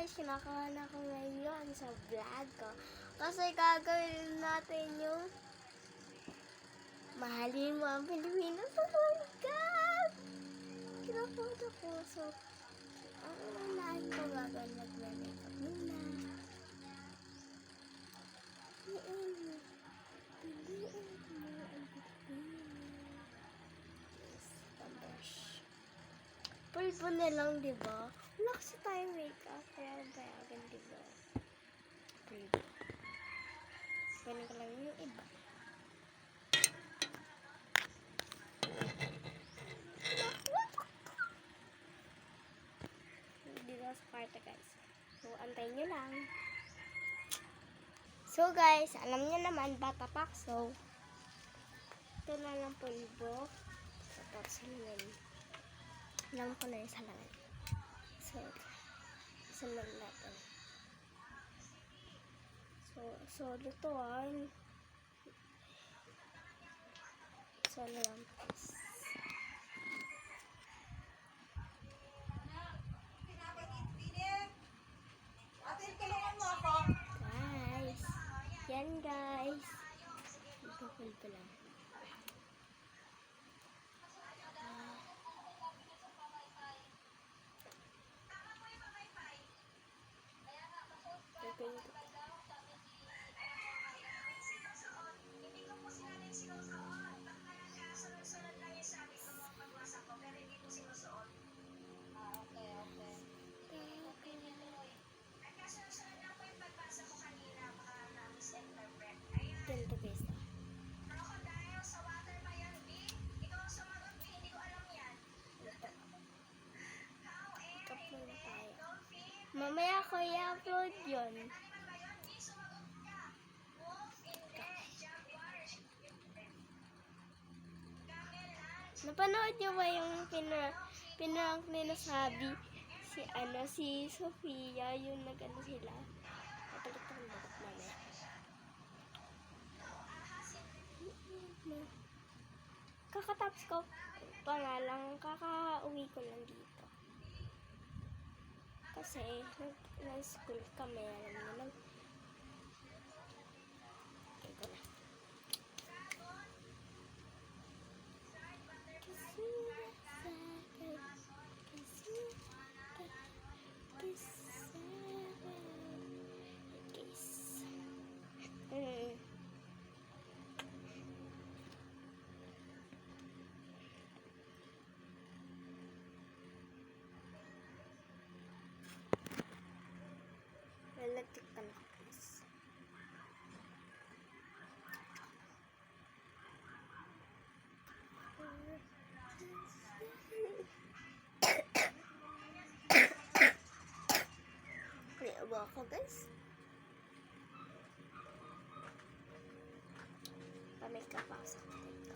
guys, kinakahan ako ngayon sa vlog ko. Kasi gagawin natin yung mahalin mo ang Pilipinas. Oh my God! Kinapunta ko. So, ang unahin ko gagawin mag-makeup muna. Piliin mo ang Pilipinas. Yes, pambush. Pulpo na lang, diba? Wala kasi tayo makeup, kaya bayagan, diba? Pulpo. Ganun ka lang yung iba. Dito sa kwarto, guys. So, antayin nyo lang. So, guys, alam nyo naman, bata pa. So, ito na lang pulbo. Tapos, yun. Alam ko na yung salamin. So, sunod natin. So, lutuan. So, lang. Guys. Yan, guys. Ipupul pa lang. Ganito guys. Kap muna tayo. Mamaya ko i-upload yun. Napanood niyo ba yung pinrank ni Nasabi? Si Sofia, yung nag-ano sila. Napalit ang bakit mamaya. Kakatapos ko pa nga lang, kakauwi ko lang dito. Kasi nag-school kami, alam naman. Okay ko na. Lalatik ka na, please. Kaya ako, guys. Pa-makeup ako sa dito.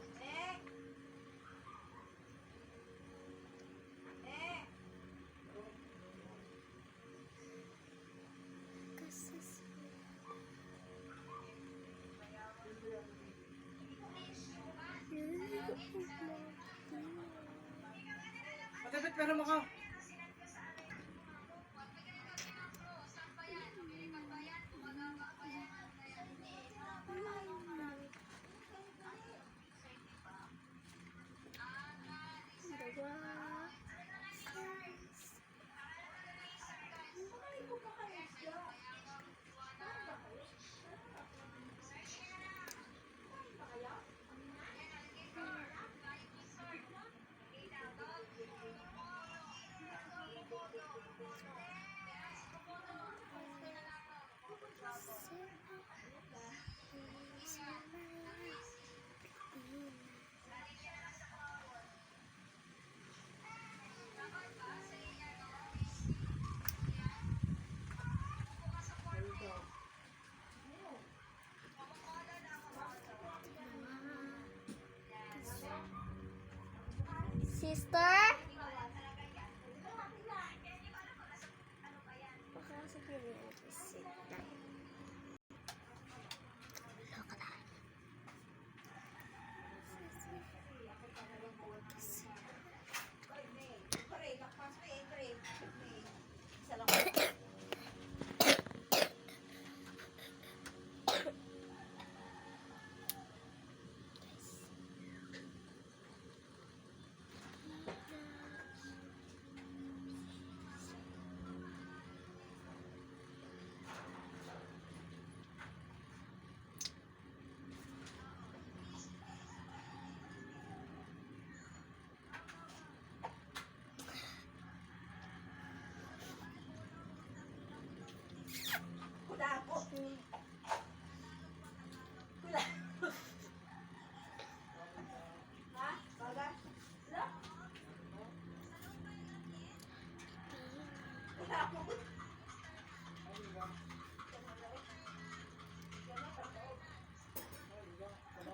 Matapit pero maka. Sister?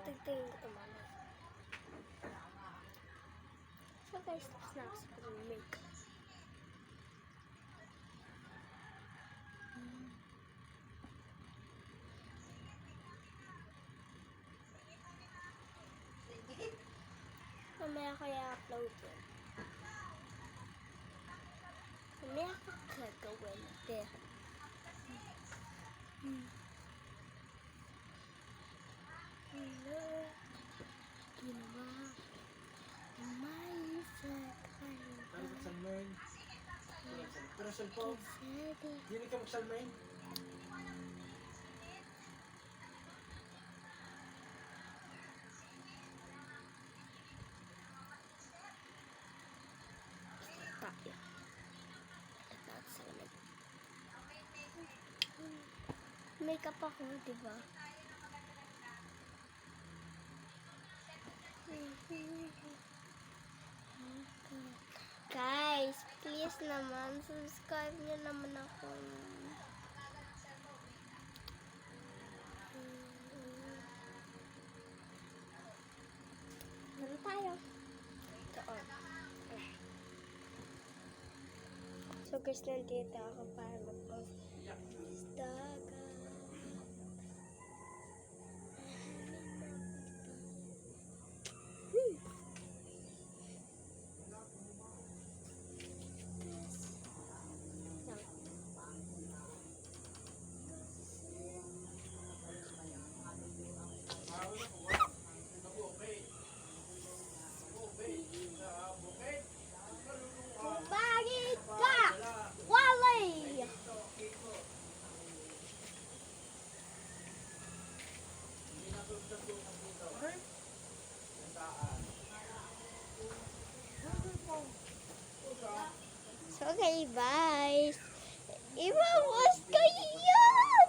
Tigtingin ko ito mamaya. So guys, tapos na ako sa pag-make. Mamaya ko i-upload yun. Mamaya ko gagawin. There. Hello. Ginawa. Umalis sa Tayo kanya. magsalmain. Pero cellphone. Kisede. Hindi ka magsalmain. Tayo. Ito at salamin. Makeup ako, diba? Guys, please naman, subscribe nyo naman ako. Meron tayo. Doon. So guys, nandito ako para mag-post. Dagat. Bakit ka? Wally! So okay, bye. Ibawas kayo yan!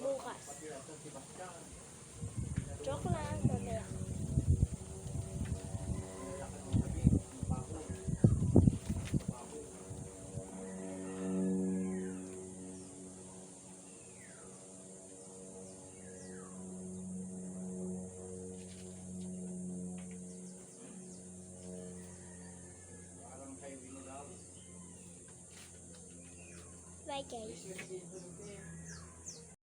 Bukas. Joke lang, mamaya. Bye guys.